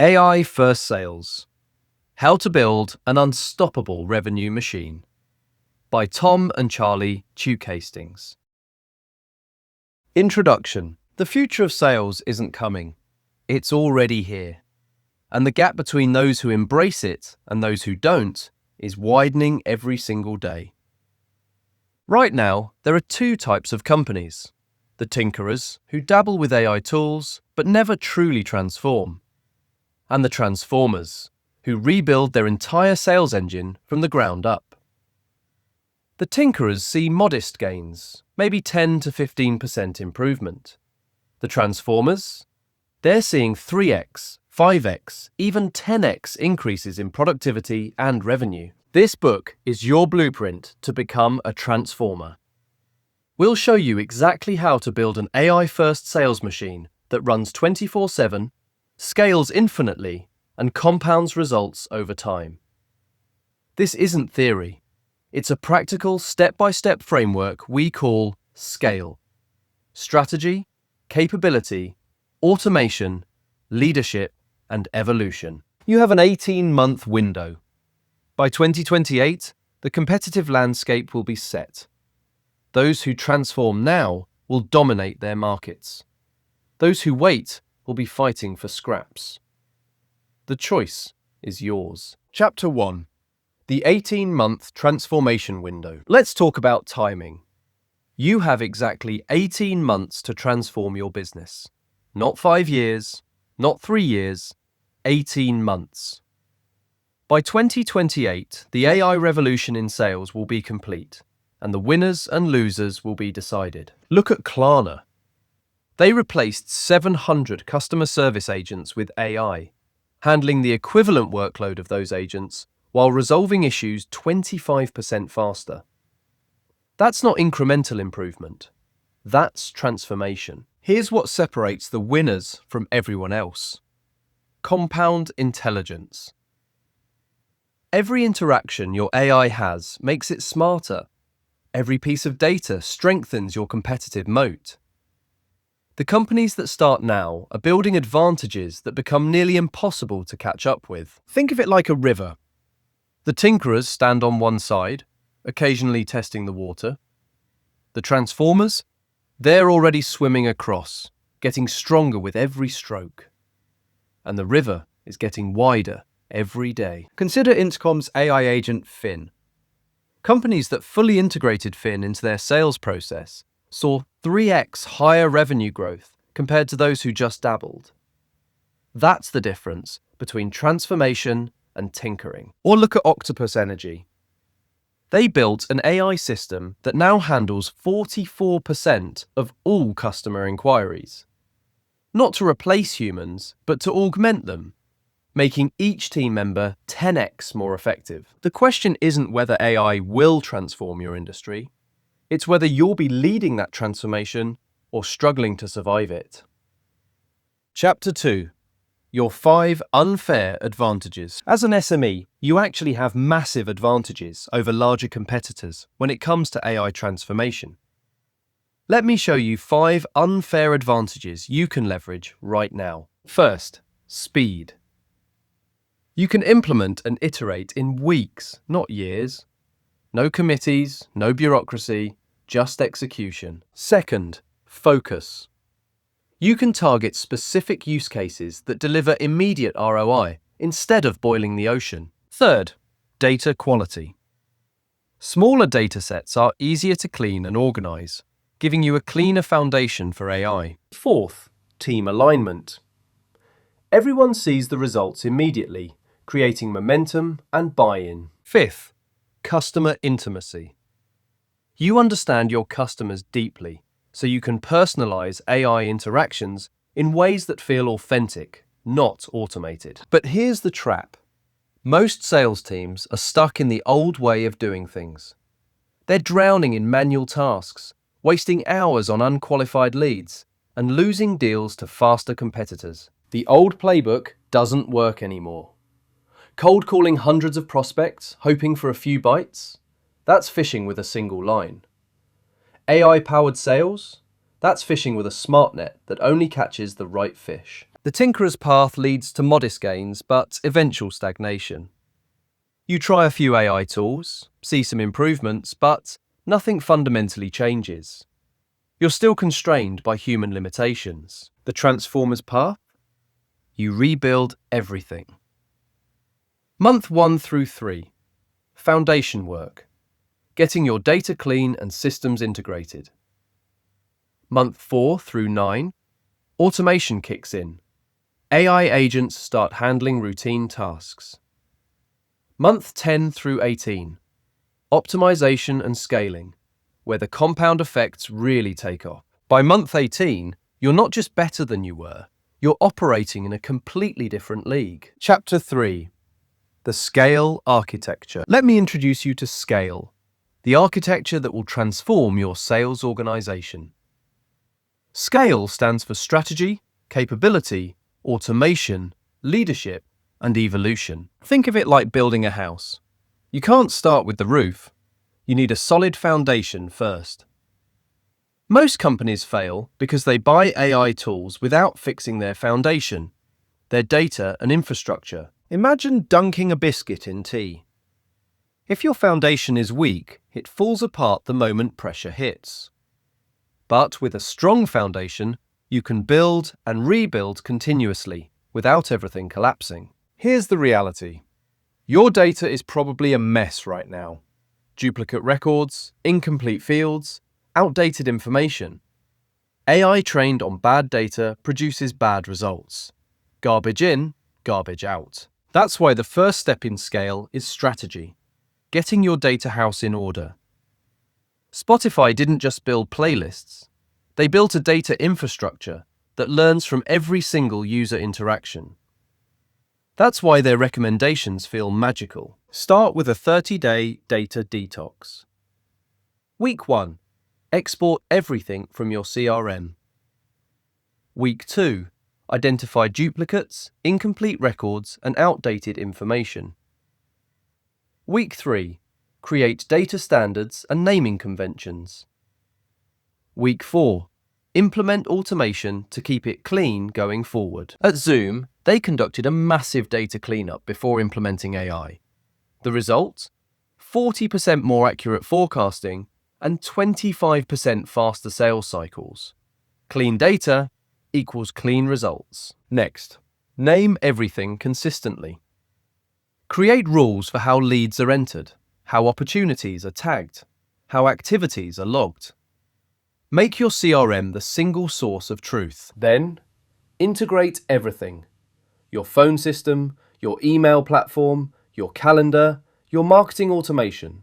AI First Sales: How to Build an Unstoppable Revenue Machine by Tom and Charlie Tuke-Hastings. Introduction. The future of sales isn't coming. It's already here. And the gap between those who embrace it and those who don't is widening every single day. Right now, there are two types of companies: the tinkerers, who dabble with AI tools but never truly transform, and the transformers, who rebuild their entire sales engine from the ground up. The tinkerers see modest gains, maybe 10 to 15% improvement. The transformers? They're seeing 3x, 5x, even 10x increases in productivity and revenue. This book is your blueprint to become a transformer. We'll show you exactly how to build an AI-first sales machine that runs 24/7, scales infinitely, and compounds results over time. This isn't theory. It's a practical, step-by-step framework we call SCALE. Strategy, capability, automation, leadership, and evolution. You have an 18-month window. By 2028, the competitive landscape will be set. Those who transform now will dominate their markets. Those who wait will be fighting for scraps. The choice is yours. Chapter 1. The 18-month transformation window. Let's talk about timing. You have exactly 18 months to transform your business. Not 5 years, not 3 years, 18 months. By 2028, the AI revolution in sales will be complete, and the winners and losers will be decided. Look at Klarna. They replaced 700 customer service agents with AI, handling the equivalent workload of those agents while resolving issues 25% faster. That's not incremental improvement. That's transformation. Here's what separates the winners from everyone else: compound intelligence. Every interaction your AI has makes it smarter. Every piece of data strengthens your competitive moat. The companies that start now are building advantages that become nearly impossible to catch up with. Think of it like a river. The tinkerers stand on one side, occasionally testing the water. The transformers? They're already swimming across, getting stronger with every stroke. And the river is getting wider every day. Consider Intercom's AI agent Finn. Companies that fully integrated Finn into their sales process saw 3x higher revenue growth compared to those who just dabbled. That's the difference between transformation and tinkering. Or look at Octopus Energy. They built an AI system that now handles 44% of all customer inquiries. Not to replace humans, but to augment them, making each team member 10x more effective. The question isn't whether AI will transform your industry. It's whether you'll be leading that transformation or struggling to survive it. Chapter 2. Your 5 unfair advantages. As an SME, you actually have massive advantages over larger competitors when it comes to AI transformation. Let me show you 5 unfair advantages you can leverage right now. First, speed. You can implement and iterate in weeks, not years. No committees, no bureaucracy, just execution. Second, focus. You can target specific use cases that deliver immediate ROI instead of boiling the ocean. Third, data quality. Smaller datasets are easier to clean and organize, giving you a cleaner foundation for AI. Fourth, team alignment. Everyone sees the results immediately, creating momentum and buy-in. Fifth, customer intimacy. You understand your customers deeply, so you can personalize AI interactions in ways that feel authentic, not automated. But here's the trap. Most sales teams are stuck in the old way of doing things. They're drowning in manual tasks, wasting hours on unqualified leads, and losing deals to faster competitors. The old playbook doesn't work anymore. Cold calling hundreds of prospects, hoping for a few bites? That's fishing with a single line. AI-powered sales? That's fishing with a smart net that only catches the right fish. The tinkerer's path leads to modest gains, but eventual stagnation. You try a few AI tools, see some improvements, but nothing fundamentally changes. You're still constrained by human limitations. The transformer's path? You rebuild everything. Month 1 through 3. Foundation work. Getting your data clean and systems integrated. Month 4 through 9. Automation kicks in. AI agents start handling routine tasks. Month 10 through 18. Optimization and scaling, where the compound effects really take off. By month 18, you're not just better than you were, you're operating in a completely different league. Chapter 3. The Scale Architecture. Let me introduce you to Scale, the architecture that will transform your sales organization. Scale stands for strategy, capability, automation, leadership, and evolution. Think of it like building a house. You can't start with the roof. You need a solid foundation first. Most companies fail because they buy AI tools without fixing their foundation, their data and infrastructure. Imagine dunking a biscuit in tea. If your foundation is weak, it falls apart the moment pressure hits. But with a strong foundation, you can build and rebuild continuously without everything collapsing. Here's the reality. Your data is probably a mess right now. Duplicate records, incomplete fields, outdated information. AI trained on bad data produces bad results. Garbage in, garbage out. That's why the first step in Scale is strategy. Getting your data house in order. Spotify didn't just build playlists. They built a data infrastructure that learns from every single user interaction. That's why their recommendations feel magical. Start with a 30-day data detox. Week 1. Export everything from your CRM. Week 2. Identify duplicates, incomplete records, and outdated information. Week 3. Create data standards and naming conventions. Week 4. Implement automation to keep it clean going forward. At Zoom, they conducted a massive data cleanup before implementing AI. The result? 40% more accurate forecasting and 25% faster sales cycles. Clean data equals clean results. Next, name everything consistently. Create rules for how leads are entered, how opportunities are tagged, how activities are logged. Make your CRM the single source of truth. Then, integrate everything. Your phone system, your email platform, your calendar, your marketing automation.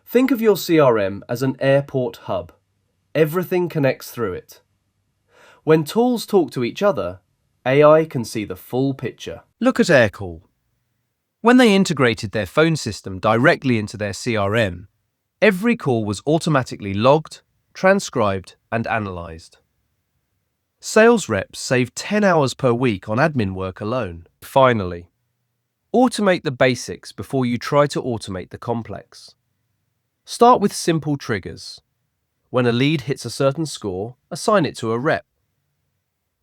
Think of your CRM as an airport hub. Everything connects through it. When tools talk to each other, AI can see the full picture. Look at AirCall. When they integrated their phone system directly into their CRM, every call was automatically logged, transcribed, and analysed. Sales reps save 10 hours per week on admin work alone. Finally, automate the basics before you try to automate the complex. Start with simple triggers. When a lead hits a certain score, assign it to a rep.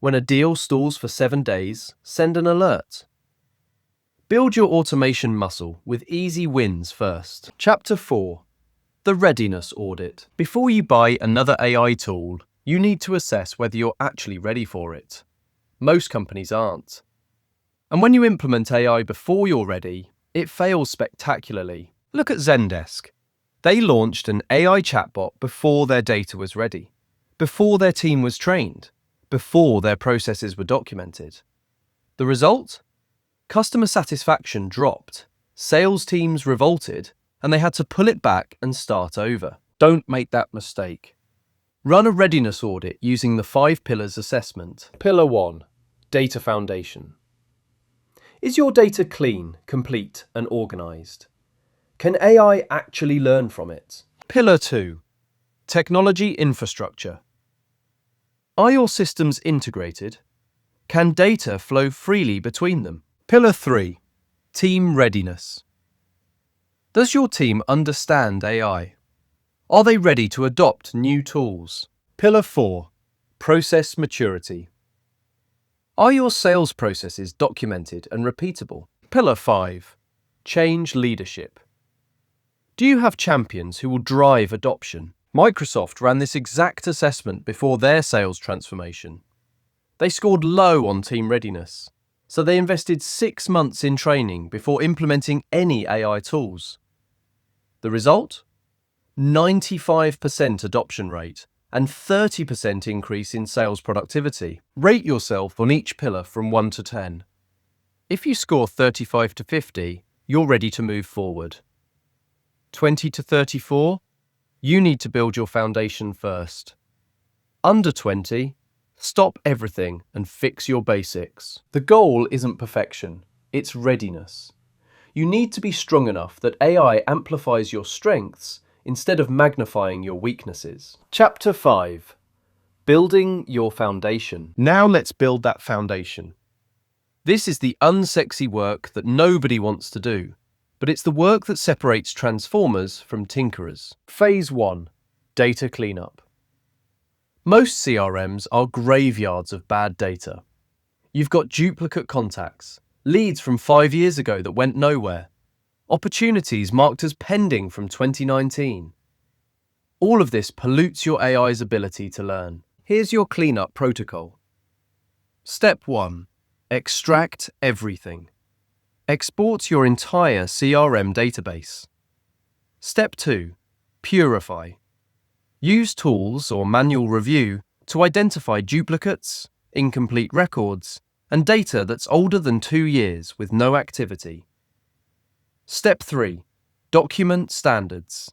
When a deal stalls for 7 days, send an alert. Build your automation muscle with easy wins first. Chapter 4. The Readiness Audit. Before you buy another AI tool, you need to assess whether you're actually ready for it. Most companies aren't. And when you implement AI before you're ready, it fails spectacularly. Look at Zendesk. They launched an AI chatbot before their data was ready, before their team was trained, before their processes were documented. The result? Customer satisfaction dropped, sales teams revolted, and they had to pull it back and start over. Don't make that mistake. Run a readiness audit using the 5 pillars assessment. Pillar 1. Data foundation. Is your data clean, complete, and organized? Can AI actually learn from it? Pillar 2. Technology infrastructure. Are your systems integrated? Can data flow freely between them? Pillar 3. Team readiness. Does your team understand AI? Are they ready to adopt new tools? Pillar 4. Process maturity. Are your sales processes documented and repeatable? Pillar 5. Change leadership. Do you have champions who will drive adoption? Microsoft ran this exact assessment before their sales transformation. They scored low on team readiness, so they invested 6 months in training before implementing any AI tools. The result? 95% adoption rate and 30% increase in sales productivity. Rate yourself on each pillar from 1 to 10. If you score 35 to 50, you're ready to move forward. 20 to 34, you need to build your foundation first. Under 20, stop everything and fix your basics. The goal isn't perfection, it's readiness. You need to be strong enough that AI amplifies your strengths instead of magnifying your weaknesses. Chapter 5. Building your foundation. Now let's build that foundation. This is the unsexy work that nobody wants to do, but it's the work that separates transformers from tinkerers. Phase 1. Data cleanup. Most CRMs are graveyards of bad data. You've got duplicate contacts, leads from 5 years ago that went nowhere, opportunities marked as pending from 2019. All of this pollutes your AI's ability to learn. Here's your cleanup protocol. Step 1. Extract everything. Export your entire CRM database. Step 2. Purify. Use tools or manual review to identify duplicates, incomplete records, and data that's older than 2 years with no activity. Step 3. Document standards.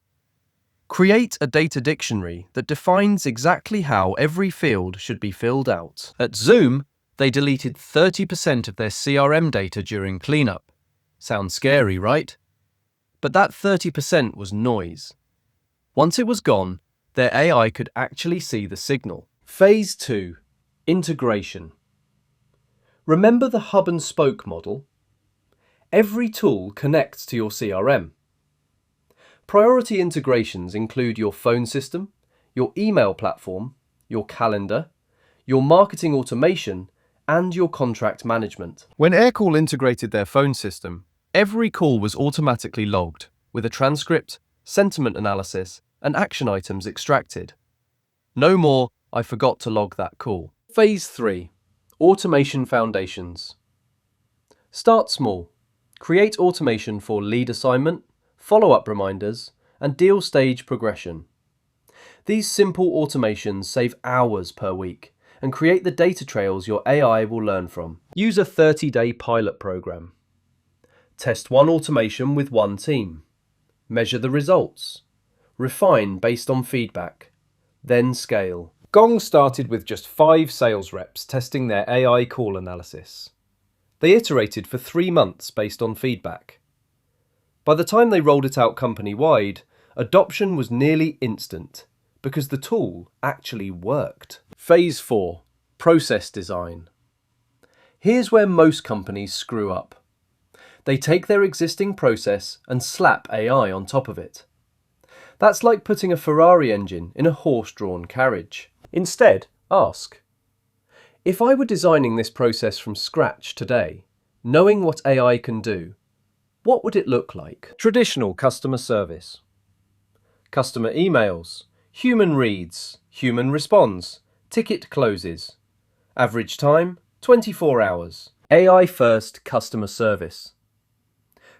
Create a data dictionary that defines exactly how every field should be filled out. At Zoom, they deleted 30% of their CRM data during cleanup. Sounds scary, right? But that 30% was noise. Once it was gone, their AI could actually see the signal. Phase 2. Integration. Remember the hub and spoke model? Every tool connects to your CRM. Priority integrations include your phone system, your email platform, your calendar, your marketing automation, and your contract management. When Aircall integrated their phone system, every call was automatically logged, with a transcript, sentiment analysis, and action items extracted. No more, I forgot to log that call. Phase 3. Automation foundations. Start small. Create automation for lead assignment, follow-up reminders, and deal stage progression. These simple automations save hours per week and create the data trails your AI will learn from. Use a 30-day pilot program. Test one automation with one team. Measure the results. Refine based on feedback. Then scale. Gong started with just 5 sales reps testing their AI call analysis. They iterated for 3 months based on feedback. By the time they rolled it out company-wide, adoption was nearly instant because the tool actually worked. Phase 4. Process design. Here's where most companies screw up. They take their existing process and slap AI on top of it. That's like putting a Ferrari engine in a horse-drawn carriage. Instead, ask, if I were designing this process from scratch today, knowing what AI can do, what would it look like? Traditional customer service. Customer emails, human reads, human responds, ticket closes. Average time, 24 hours. AI-first customer service.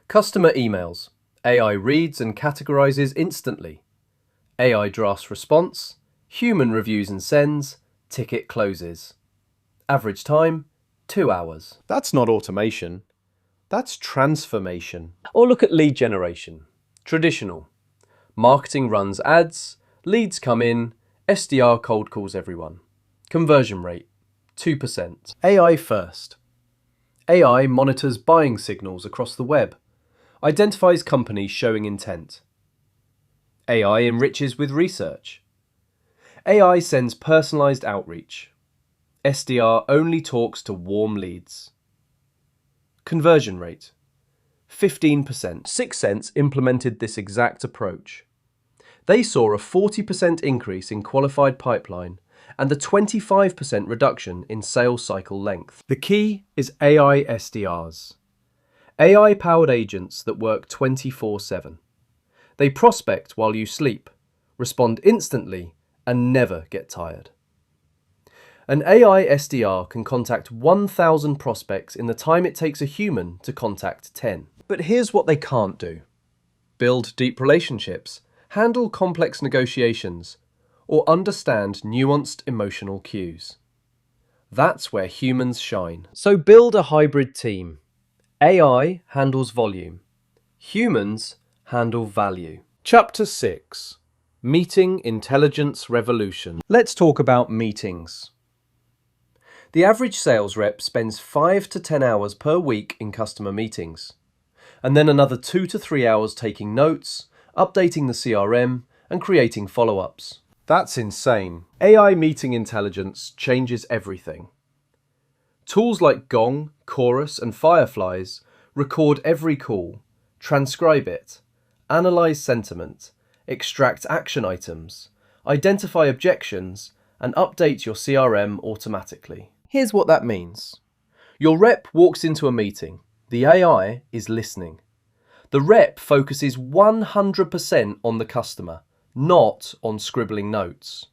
Customer emails. AI reads and categorizes instantly. AI drafts response, human reviews and sends, ticket closes. Average time, 2 hours. That's not automation. That's transformation. Or look at lead generation. Traditional. Marketing runs ads, leads come in, SDR cold calls everyone. Conversion rate, 2%. AI first. AI monitors buying signals across the web, identifies companies showing intent. AI enriches with research. AI sends personalized outreach. SDR only talks to warm leads. Conversion rate, 15%. 6sense implemented this exact approach. They saw a 40% increase in qualified pipeline and the 25% reduction in sales cycle length. The key is AI SDRs, AI-powered agents that work 24/7. They prospect while you sleep, respond instantly, and never get tired. An AI SDR can contact 1,000 prospects in the time it takes a human to contact 10. But here's what they can't do: build deep relationships, handle complex negotiations, or understand nuanced emotional cues. That's where humans shine. So build a hybrid team. AI handles volume. Humans handle value. Chapter 6. Meeting Intelligence Revolution. Let's talk about meetings. The average sales rep spends 5 to 10 hours per week in customer meetings, and then another 2 to 3 hours taking notes, updating the CRM, and creating follow-ups. That's insane. AI meeting intelligence changes everything. Tools like Gong, Chorus, and Fireflies record every call, transcribe it, analyze sentiment, extract action items, identify objections, and update your CRM automatically. Here's what that means. Your rep walks into a meeting. The AI is listening. The rep focuses 100% on the customer, not on scribbling notes.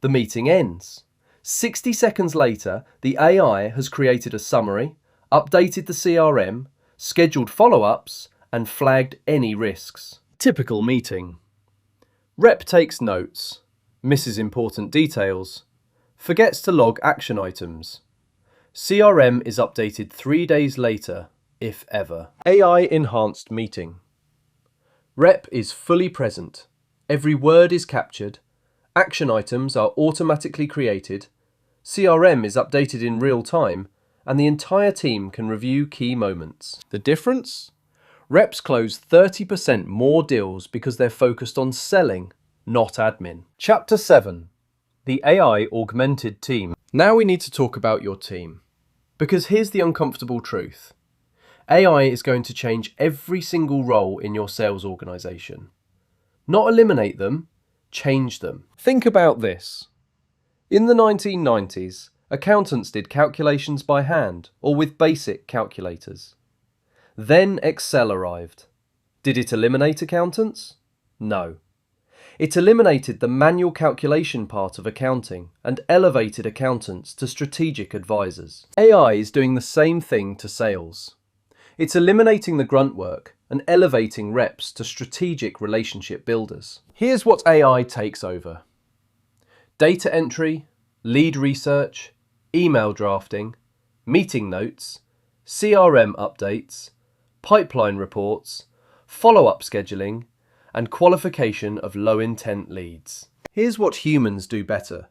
The meeting ends. 60 seconds later, the AI has created a summary, updated the CRM, scheduled follow-ups, and flagged any risks. Typical meeting. Rep takes notes, misses important details, forgets to log action items. CRM is updated 3 days later, if ever. AI-enhanced meeting. Rep is fully present. Every word is captured. Action items are automatically created. CRM is updated in real time, and the entire team can review key moments. The difference? Reps close 30% more deals because they're focused on selling, not admin. Chapter 7. The AI Augmented Team. Now we need to talk about your team. Because here's the uncomfortable truth. AI is going to change every single role in your sales organization. Not eliminate them, change them. Think about this. In the 1990s, accountants did calculations by hand or with basic calculators. Then Excel arrived. Did it eliminate accountants? No. It eliminated the manual calculation part of accounting and elevated accountants to strategic advisors. AI is doing the same thing to sales. It's eliminating the grunt work and elevating reps to strategic relationship builders. Here's what AI takes over: data entry, lead research, email drafting, meeting notes, CRM updates, pipeline reports, follow-up scheduling, and qualification of low-intent leads. Here's what humans do better: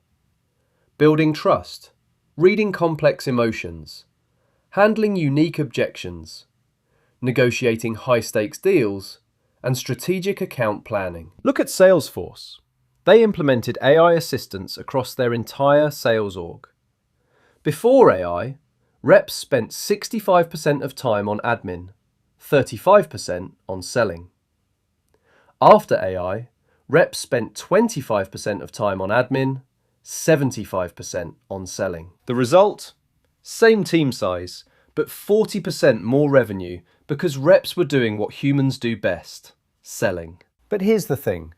building trust, reading complex emotions, handling unique objections, negotiating high-stakes deals, and strategic account planning. Look at Salesforce. They implemented AI assistants across their entire sales org. Before AI, reps spent 65% of time on admin, 35% on selling. After AI, reps spent 25% of time on admin, 75% on selling. The result? Same team size, but 40% more revenue because reps were doing what humans do best: selling. But here's the thing.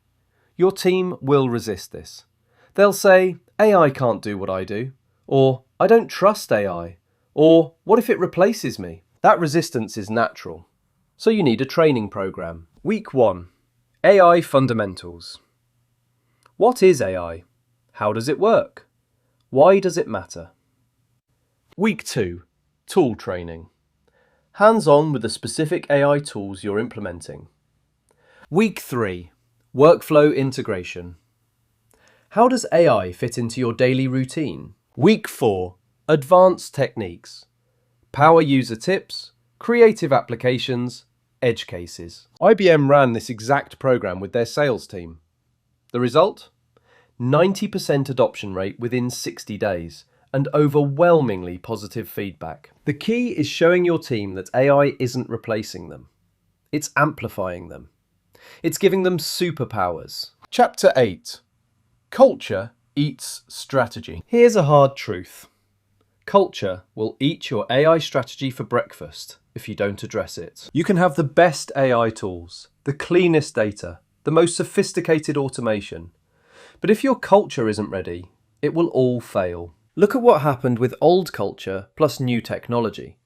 Your team will resist this. They'll say, AI can't do what I do, or I don't trust AI, or what if it replaces me? That resistance is natural. So you need a training program. Week 1. AI Fundamentals. What is AI? How does it work? Why does it matter? Week 2. Tool training. Hands-on with the specific AI tools you're implementing. Week 3. Workflow integration. How does AI fit into your daily routine? Week 4. Advanced techniques. Power user tips, creative applications, edge cases. IBM ran this exact program with their sales team. The result? 90% adoption rate within 60 days and overwhelmingly positive feedback. The key is showing your team that AI isn't replacing them. It's amplifying them. It's giving them superpowers. Chapter 8. Culture eats strategy. Here's a hard truth. Culture will eat your AI strategy for breakfast if you don't address it. You can have the best AI tools, the cleanest data, the most sophisticated automation. But if your culture isn't ready, it will all fail. Look at what happened with old culture plus new technology.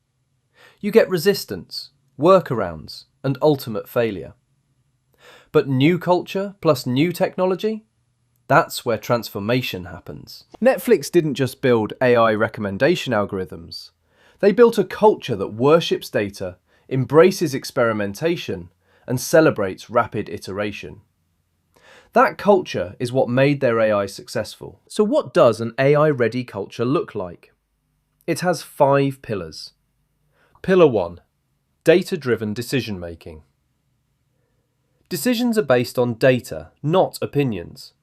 You get resistance, workarounds, and ultimate failure. But new culture plus new technology? That's where transformation happens. Netflix didn't just build AI recommendation algorithms. They built a culture that worships data, embraces experimentation, and celebrates rapid iteration. That culture is what made their AI successful. So what does an AI-ready culture look like? It has 5 pillars. Pillar 1. Data-driven decision-making. Decisions are based on data, not opinions.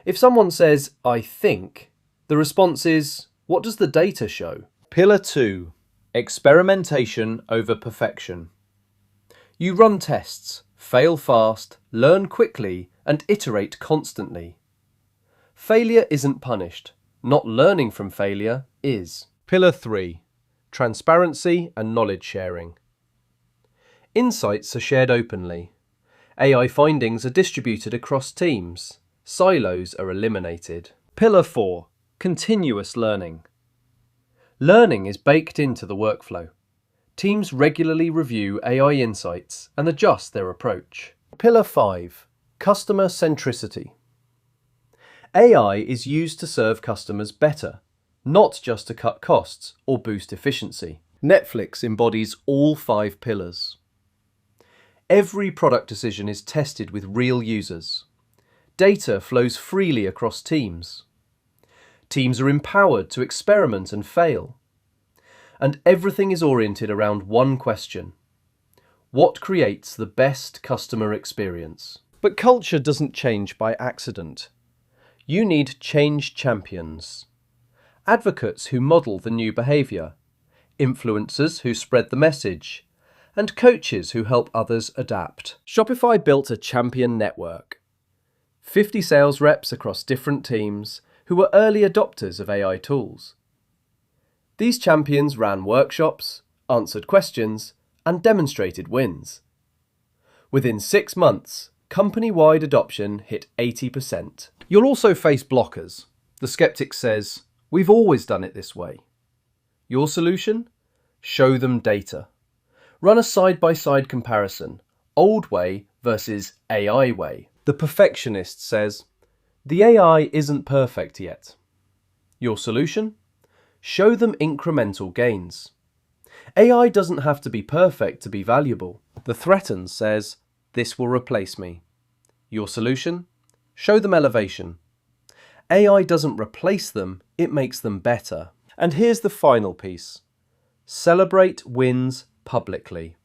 If someone says, "I think," the response is, "What does the data show?" Pillar 2. Experimentation over perfection. You run tests, fail fast, learn quickly, and iterate constantly. Failure isn't punished. Not learning from failure is. Pillar 3. Transparency and knowledge sharing. Insights are shared openly. AI findings are distributed across teams. Silos are eliminated. Pillar 4. Continuous learning. Learning is baked into the workflow. Teams regularly review AI insights and adjust their approach. Pillar 5. Customer centricity. AI is used to serve customers better, not just to cut costs or boost efficiency. Netflix embodies all 5 pillars. Every product decision is tested with real users. Data flows freely across teams. Teams are empowered to experiment and fail. And everything is oriented around one question: what creates the best customer experience? But culture doesn't change by accident. You need change champions. Advocates who model the new behaviour, influencers who spread the message, and coaches who help others adapt. Shopify built a champion network. 50 sales reps across different teams who were early adopters of AI tools. These champions ran workshops, answered questions, and demonstrated wins. Within 6 months, company-wide adoption hit 80%. You'll also face blockers. The skeptic says, "We've always done it this way." Your solution? Show them data. Run a side-by-side comparison, old way versus AI way. The perfectionist says, "The AI isn't perfect yet." Your solution? Show them incremental gains. AI doesn't have to be perfect to be valuable. The threatened says, "This will replace me." Your solution? Show them elevation. AI doesn't replace them, it makes them better. And here's the final piece. Celebrate wins publicly.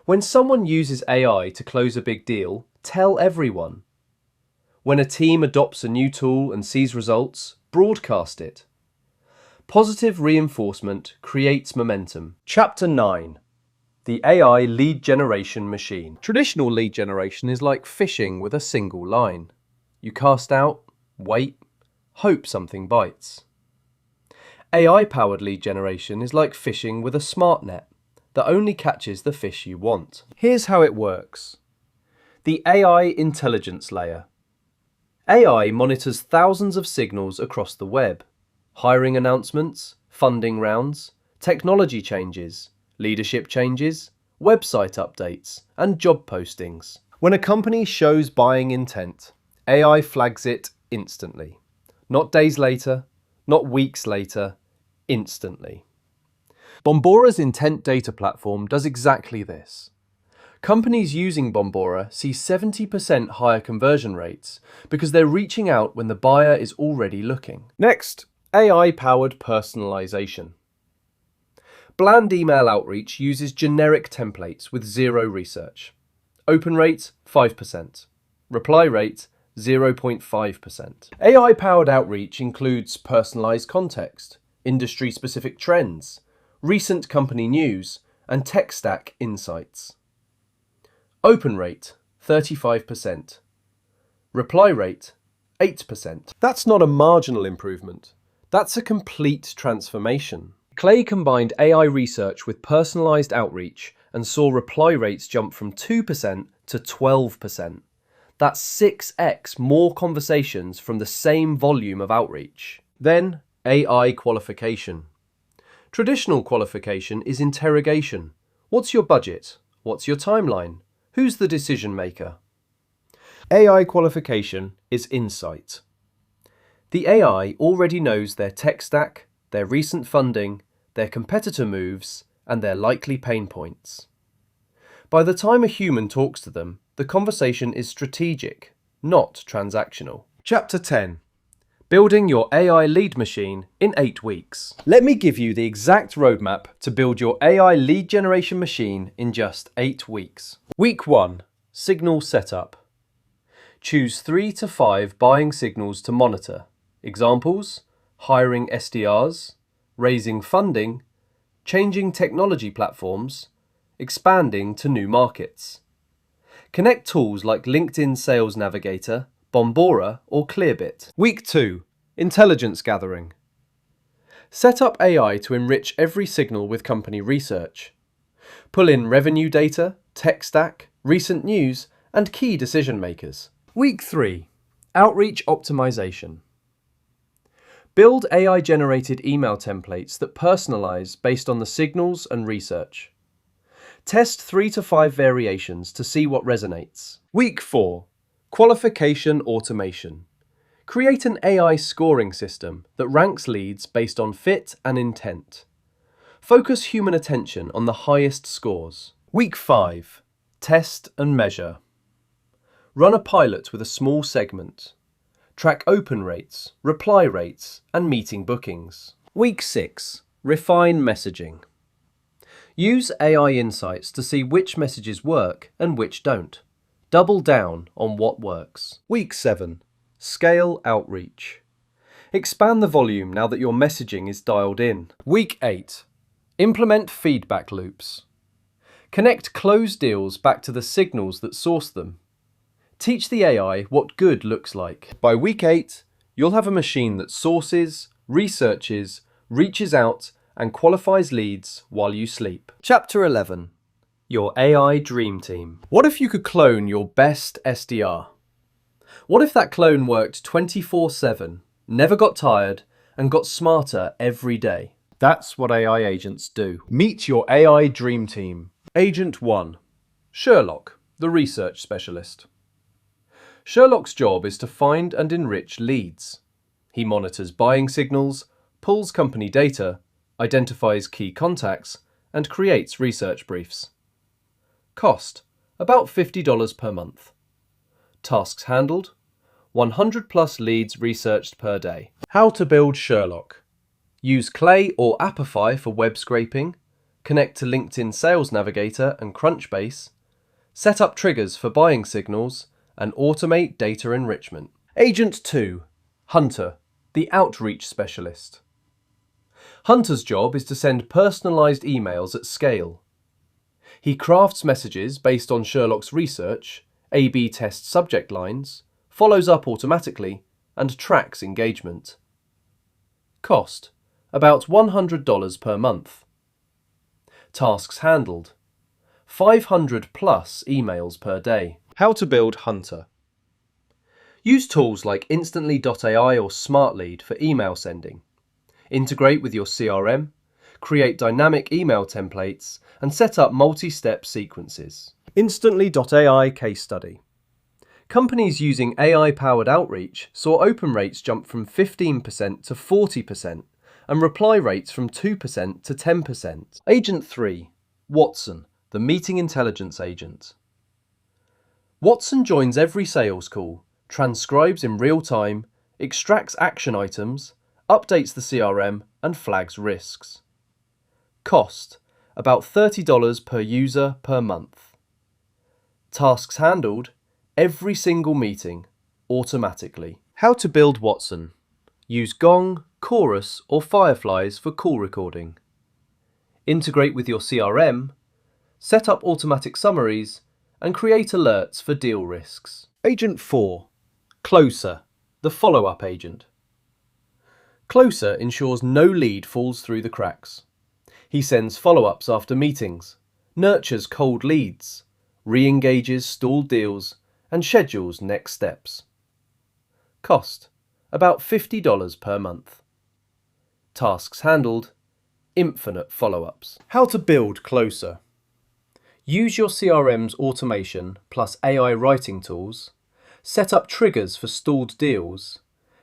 When someone uses AI to close a big deal, tell everyone. When a team adopts a new tool and sees results, broadcast it. Positive reinforcement creates momentum. Chapter 9. The AI lead generation machine. Traditional lead generation is like fishing with a single line. You cast out, wait, hope something bites. AI-powered lead generation is like fishing with a smart net that only catches the fish you want. Here's how it works. The AI intelligence layer. AI monitors thousands of signals across the web. Hiring announcements, funding rounds, technology changes, leadership changes, website updates, and job postings. When a company shows buying intent, AI flags it instantly. Not days later, not weeks later, instantly. Bombora's intent data platform does exactly this. Companies using Bombora see 70% higher conversion rates because they're reaching out when the buyer is already looking. Next, AI-powered personalization. Bland email outreach uses generic templates with zero research. Open rate, 5%. Reply rate, 0.5%. AI-powered outreach includes personalized context, industry-specific trends, recent company news, and tech stack insights. Open rate, 35%. Reply rate, 8%. That's not a marginal improvement. That's a complete transformation. Clay combined AI research with personalized outreach and saw reply rates jump from 2% to 12%. That's 6x more conversations from the same volume of outreach. Then, AI qualification. Traditional qualification is interrogation. What's your budget? What's your timeline? Who's the decision maker? AI qualification is insight. The AI already knows their tech stack, their recent funding, their competitor moves, and their likely pain points. By the time a human talks to them, the conversation is strategic, not transactional. Chapter 10. Building your AI lead machine in 8 weeks. Let me give you the exact roadmap to build your AI lead generation machine in just 8 weeks. Week 1. Signal setup. Choose 3 to 5 buying signals to monitor. Examples: hiring SDRs, raising funding, changing technology platforms, expanding to new markets. Connect tools like LinkedIn Sales Navigator, Bombora, or Clearbit. Week 2. Intelligence gathering. Set up AI to enrich every signal with company research. Pull in revenue data, tech stack, recent news, and key decision makers. Week 3. Outreach optimization. Build AI-generated email templates that personalize based on the signals and research. Test 3 to 5 variations to see what resonates. Week 4. Qualification automation. Create an AI scoring system that ranks leads based on fit and intent. Focus human attention on the highest scores. Week 5. Test and measure. Run a pilot with a small segment. Track open rates, reply rates, and meeting bookings. Week 6. Refine messaging. Use AI insights to see which messages work and which don't. Double down on what works. Week 7. Scale outreach. Expand the volume now that your messaging is dialed in. Week 8. Implement feedback loops. Connect closed deals back to the signals that source them. Teach the AI what good looks like. By week 8, you'll have a machine that sources, researches, reaches out, and qualifies leads while you sleep. Chapter 11. Your AI Dream Team. What if you could clone your best SDR? What if that clone worked 24/7, never got tired, and got smarter every day? That's what AI agents do. Meet your AI Dream Team. Agent 1. Sherlock, the research specialist. Sherlock's job is to find and enrich leads. He monitors buying signals, pulls company data, identifies key contacts, and creates research briefs. Cost: about $50 per month. Tasks handled: 100 plus leads researched per day. How to build Sherlock. Use Clay or Apify for web scraping, connect to LinkedIn Sales Navigator and Crunchbase, set up triggers for buying signals, and automate data enrichment. Agent 2. Hunter, the outreach specialist. Hunter's job is to send personalized emails at scale. He crafts messages based on Sherlock's research, A/B tests subject lines, follows up automatically, and tracks engagement. Cost: about $100 per month. Tasks handled: 500 plus emails per day. How to build Hunter. Use tools like Instantly.ai or SmartLead for email sending. Integrate with your CRM, create dynamic email templates, and set up multi-step sequences. Instantly.ai case study. Companies using AI-powered outreach saw open rates jump from 15% to 40% and reply rates from 2% to 10%. Agent 3. Watson, the meeting intelligence agent. Watson joins every sales call, transcribes in real time, extracts action items, updates the CRM, and flags risks. Cost: about $30 per user per month. Tasks handled: every single meeting, automatically. How to build Watson. Use Gong, Chorus, or Fireflies for call recording. Integrate with your CRM, set up automatic summaries, and create alerts for deal risks. Agent 4. Closer, The follow-up agent. Closer ensures no lead falls through the cracks. He sends follow-ups after meetings, nurtures cold leads, re-engages stalled deals, and schedules next steps. Cost: about $50 per month. Tasks handled: infinite follow-ups. How to build Closer. Use your CRM's automation plus AI writing tools, set up triggers for stalled deals,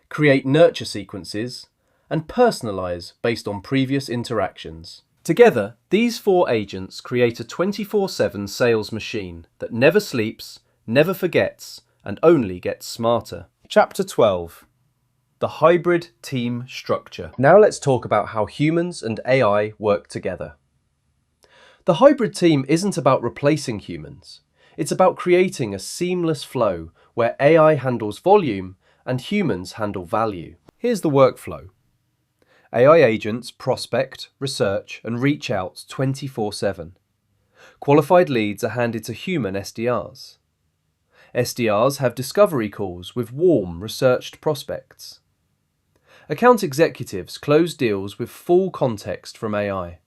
create nurture sequences, and personalize based on previous interactions. Together, these 4 agents create a 24/7 sales machine that never sleeps, never forgets, and only gets smarter. Chapter 12. The hybrid team structure. Now let's talk about how humans and AI work together. The hybrid team isn't about replacing humans. It's about creating a seamless flow where AI handles volume and humans handle value. Here's the workflow. AI agents prospect, research, and reach out 24/7. Qualified leads are handed to human SDRs. SDRs have discovery calls with warm, researched prospects. Account executives close deals with full context from AI.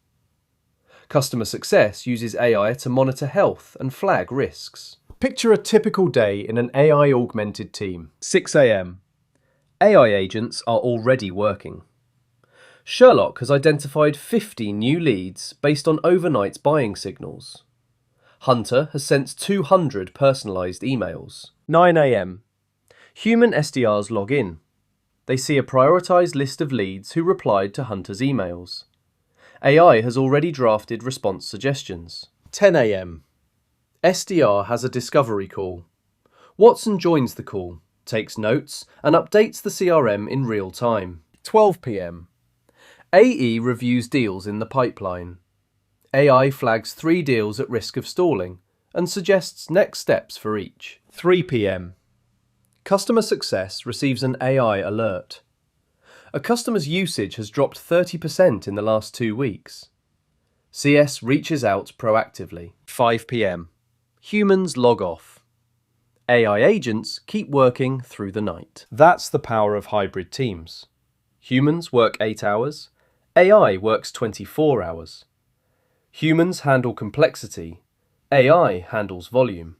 Customer success uses AI to monitor health and flag risks. Picture a typical day in an AI-augmented team. 6 a.m. AI agents are already working. Sherlock has identified 50 new leads based on overnight buying signals. Hunter has sent 200 personalized emails. 9 a.m. Human SDRs log in. They see a prioritized list of leads who replied to Hunter's emails. AI has already drafted response suggestions. 10 a.m. SDR has a discovery call. Watson joins the call, takes notes, and updates the CRM in real time. 12 p.m. AE reviews deals in the pipeline. AI flags 3 deals at risk of stalling and suggests next steps for each. 3 p.m. Customer success receives an AI alert. A customer's usage has dropped 30% in the last 2 weeks. CS reaches out proactively. 5 p.m. Humans log off. AI agents keep working through the night. That's the power of hybrid teams. Humans work 8 hours. AI works 24 hours. Humans handle complexity. AI handles volume.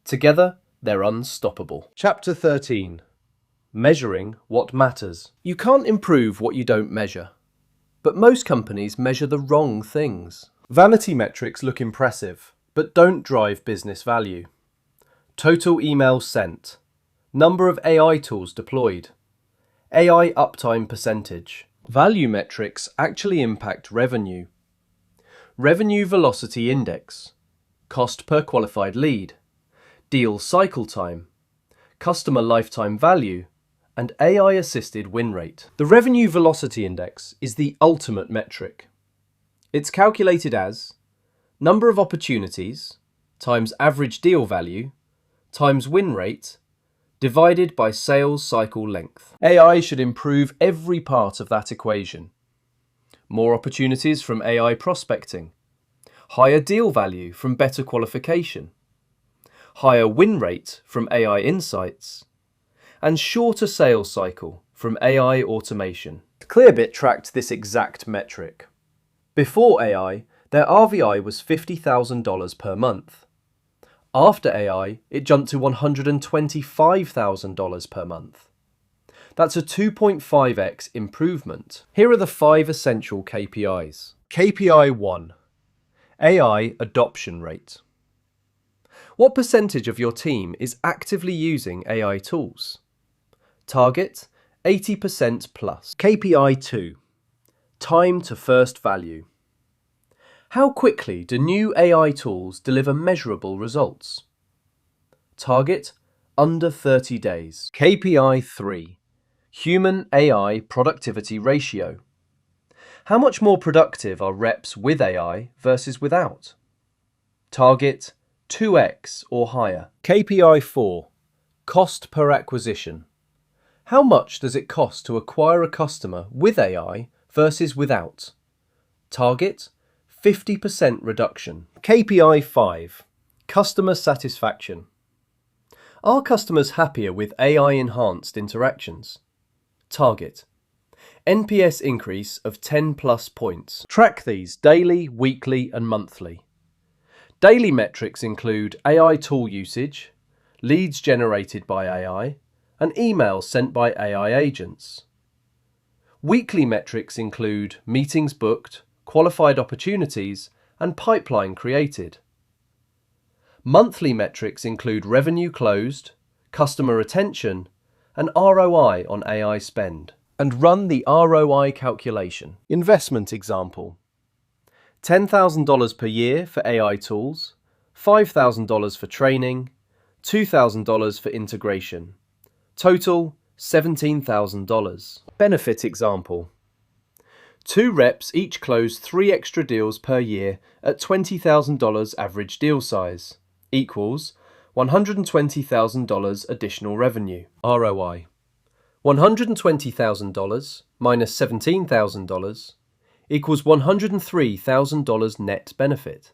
Together, they're unstoppable. Chapter 13. Measuring what matters. You can't improve what you don't measure. But most companies measure the wrong things. Vanity metrics look impressive, but don't drive business value. Total emails sent. Number of AI tools deployed. AI uptime percentage. Value metrics actually impact revenue. Revenue velocity index. Cost per qualified lead. Deal cycle time. Customer lifetime value, and AI-assisted win rate. The Revenue Velocity Index is the ultimate metric. It's calculated as number of opportunities times average deal value times win rate divided by sales cycle length. AI should improve every part of that equation. More opportunities from AI prospecting, higher deal value from better qualification, higher win rate from AI insights, and shorter sales cycle from AI automation. Clearbit tracked this exact metric. Before AI, their RVI was $50,000 per month. After AI, it jumped to $125,000 per month. That's a 2.5x improvement. Here are the 5 essential KPIs. KPI 1. AI adoption rate. What percentage of your team is actively using AI tools? Target 80% plus. KPI 2. Time to first value. How quickly do new AI tools deliver measurable results? Target under 30 days. KPI 3. Human AI productivity ratio. How much more productive are reps with AI versus without? Target 2x or higher. KPI 4. Cost per acquisition. How much does it cost to acquire a customer with AI versus without? Target 50% reduction. KPI 5. Customer satisfaction. Are customers happier with AI-enhanced interactions? Target: NPS increase of 10 plus points. Track these daily, weekly and monthly. Daily metrics include AI tool usage, leads generated by AI, and emails sent by AI agents. Weekly metrics include meetings booked, qualified opportunities, and pipeline created. Monthly metrics include revenue closed, customer retention, and ROI on AI spend. And run the ROI calculation. Investment example: $10,000 per year for AI tools, $5,000 for training, $2,000 for integration. Total $17,000. Benefit example: 2 reps each close 3 extra deals per year at $20,000 average deal size, equals $120,000 additional revenue. ROI: $120,000 minus $17,000 equals $103,000 net benefit.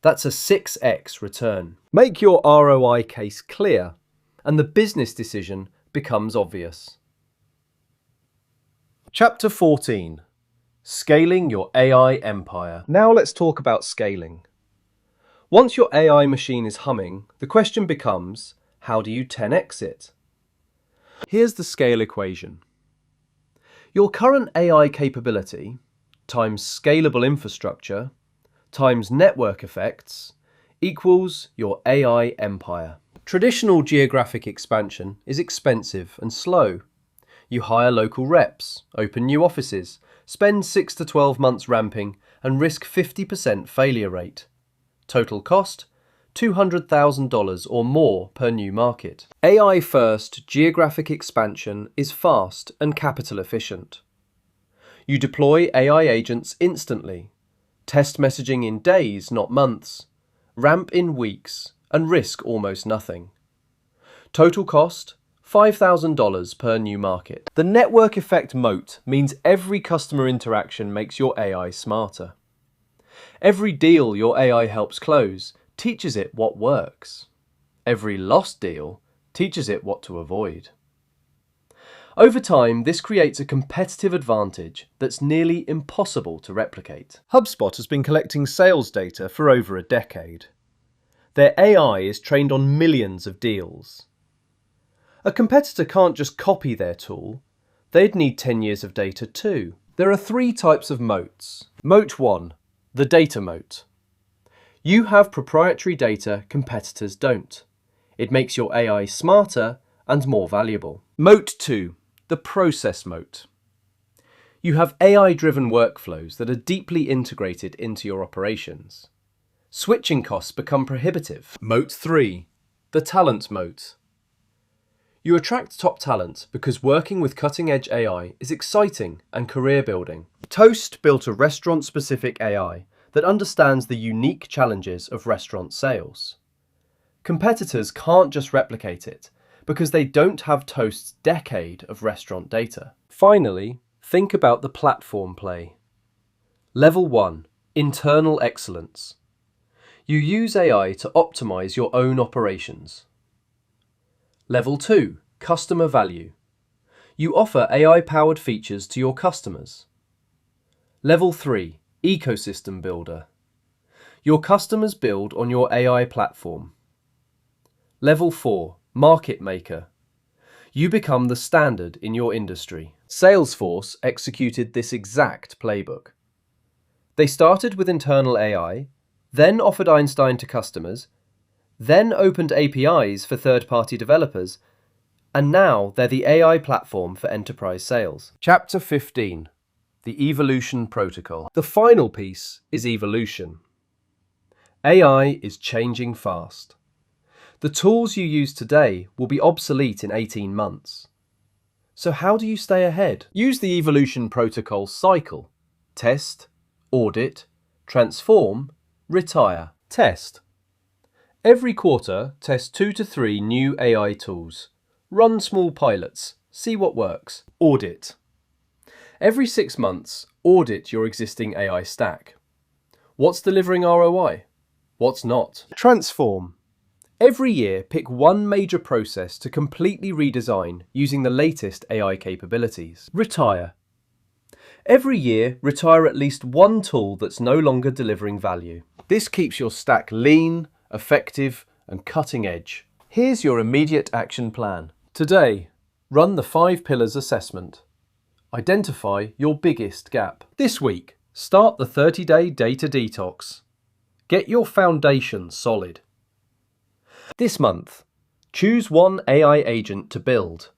That's a 6x return. Make your ROI case clear, and the business decision becomes obvious. Chapter 14: Scaling your AI empire. Now let's talk about scaling. Once your AI machine is humming, the question becomes, how do you 10x it? Here's the scale equation. Your current AI capability times scalable infrastructure times network effects equals your AI empire. Traditional geographic expansion is expensive and slow. You hire local reps, open new offices, spend 6 to 12 months ramping, and risk 50% failure rate. Total cost: $200,000 or more per new market. AI-first geographic expansion is fast and capital efficient. You deploy AI agents instantly, test messaging in days, not months, ramp in weeks, and risk almost nothing. Total cost: $5,000 per new market. The network effect moat means every customer interaction makes your AI smarter. Every deal your AI helps close teaches it what works. Every lost deal teaches it what to avoid. Over time, this creates a competitive advantage that's nearly impossible to replicate. HubSpot has been collecting sales data for over a decade. Their AI is trained on millions of deals. A competitor can't just copy their tool, they'd need 10 years of data too. There are 3 types of moats. Moat 1, the data moat. You have proprietary data competitors don't. It makes your AI smarter and more valuable. Moat 2, the process moat. You have AI-driven workflows that are deeply integrated into your operations. Switching costs become prohibitive. Moat 3, the talent moat. You attract top talent because working with cutting-edge AI is exciting and career-building. Toast built a restaurant-specific AI that understands the unique challenges of restaurant sales. Competitors can't just replicate it because they don't have Toast's decade of restaurant data. Finally, think about the platform play. Level 1, internal excellence. You use AI to optimize your own operations. Level 2, customer value. You offer AI-powered features to your customers. Level 3, ecosystem builder. Your customers build on your AI platform. Level 4, market maker. You become the standard in your industry. Salesforce executed this exact playbook. They started with internal AI, then offered Einstein to customers, then opened APIs for third-party developers, and now they're the AI platform for enterprise sales. Chapter 15, the evolution protocol. The final piece is evolution. AI is changing fast. The tools you use today will be obsolete in 18 months. So how do you stay ahead? Use the evolution protocol cycle. Test, audit, transform, retire. Test. Every quarter, test 2 to 3 new AI tools. Run small pilots. See what works. Audit. Every 6 months, audit your existing AI stack. What's delivering ROI? What's not? Transform. Every year, pick one major process to completely redesign using the latest AI capabilities. Retire. Every year, retire at least one tool that's no longer delivering value. This keeps your stack lean, effective, and cutting edge. Here's your immediate action plan. Today, run the 5 pillars assessment. Identify your biggest gap. This week, start the 30-day data detox. Get your foundation solid. This month, choose one AI agent to build.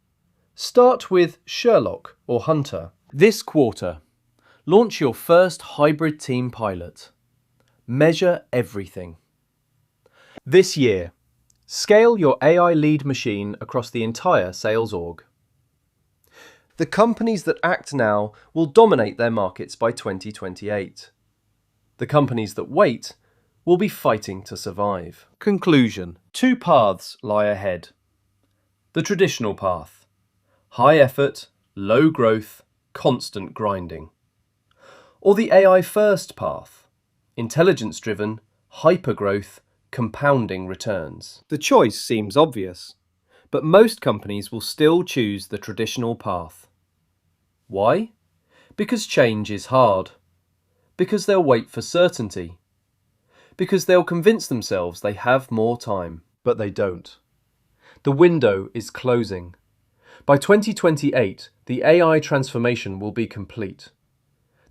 Start with Sherlock or Hunter. This quarter, launch your first hybrid team pilot. Measure everything. This year, scale your AI lead machine across the entire sales org. The companies that act now will dominate their markets by 2028. The companies that wait will be fighting to survive. Conclusion. 2 paths lie ahead. The traditional path. High effort, low growth, constant grinding. Or the AI first path. Intelligence driven, hyper growth, compounding returns. The choice seems obvious, but most companies will still choose the traditional path. Why? Because change is hard. Because they'll wait for certainty. Because they'll convince themselves they have more time, but they don't. The window is closing. By 2028, the AI transformation will be complete.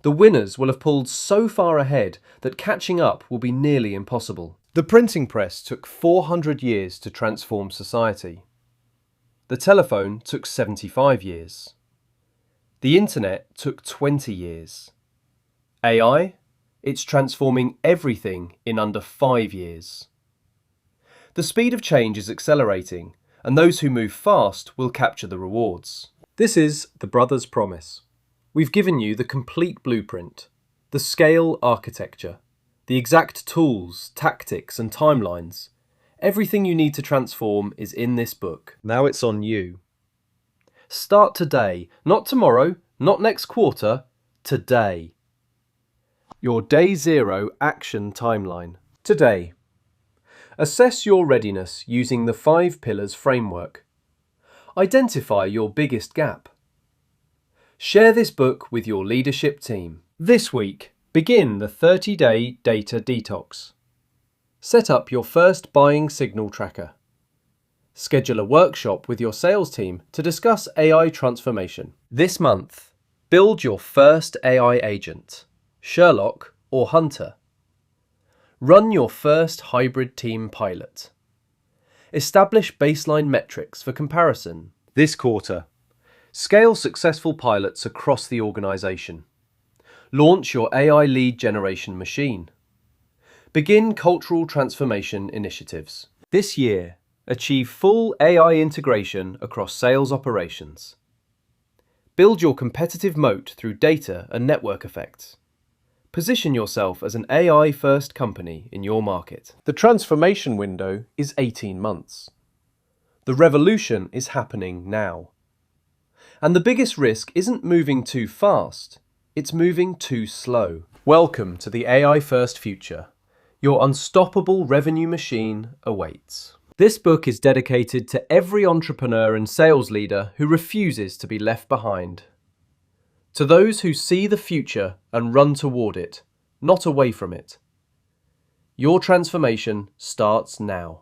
The winners will have pulled so far ahead that catching up will be nearly impossible. The printing press took 400 years to transform society. The telephone took 75 years. The internet took 20 years. AI? It's transforming everything in under 5 years. The speed of change is accelerating, and those who move fast will capture the rewards. This is the Brothers' Promise. We've given you the complete blueprint, the scale architecture, the exact tools, tactics, and timelines. Everything you need to transform is in this book. Now it's on you. Start today, not tomorrow, not next quarter, today. Your Day Zero action timeline. Today, assess your readiness using the 5 pillars framework. Identify your biggest gap. Share this book with your leadership team. This week, begin the 30-day data detox. Set up your first buying signal tracker. Schedule a workshop with your sales team to discuss AI transformation. This month, build your first AI agent. Sherlock or Hunter. Run your first hybrid team pilot. Establish baseline metrics for comparison. This quarter, scale successful pilots across the organisation. Launch your AI lead generation machine. Begin cultural transformation initiatives. This year, achieve full AI integration across sales operations. Build your competitive moat through data and network effects. Position yourself as an AI-first company in your market. The transformation window is 18 months. The revolution is happening now. And the biggest risk isn't moving too fast, it's moving too slow. Welcome to the AI-first future. Your unstoppable revenue machine awaits. This book is dedicated to every entrepreneur and sales leader who refuses to be left behind. To those who see the future and run toward it, not away from it. Your transformation starts now.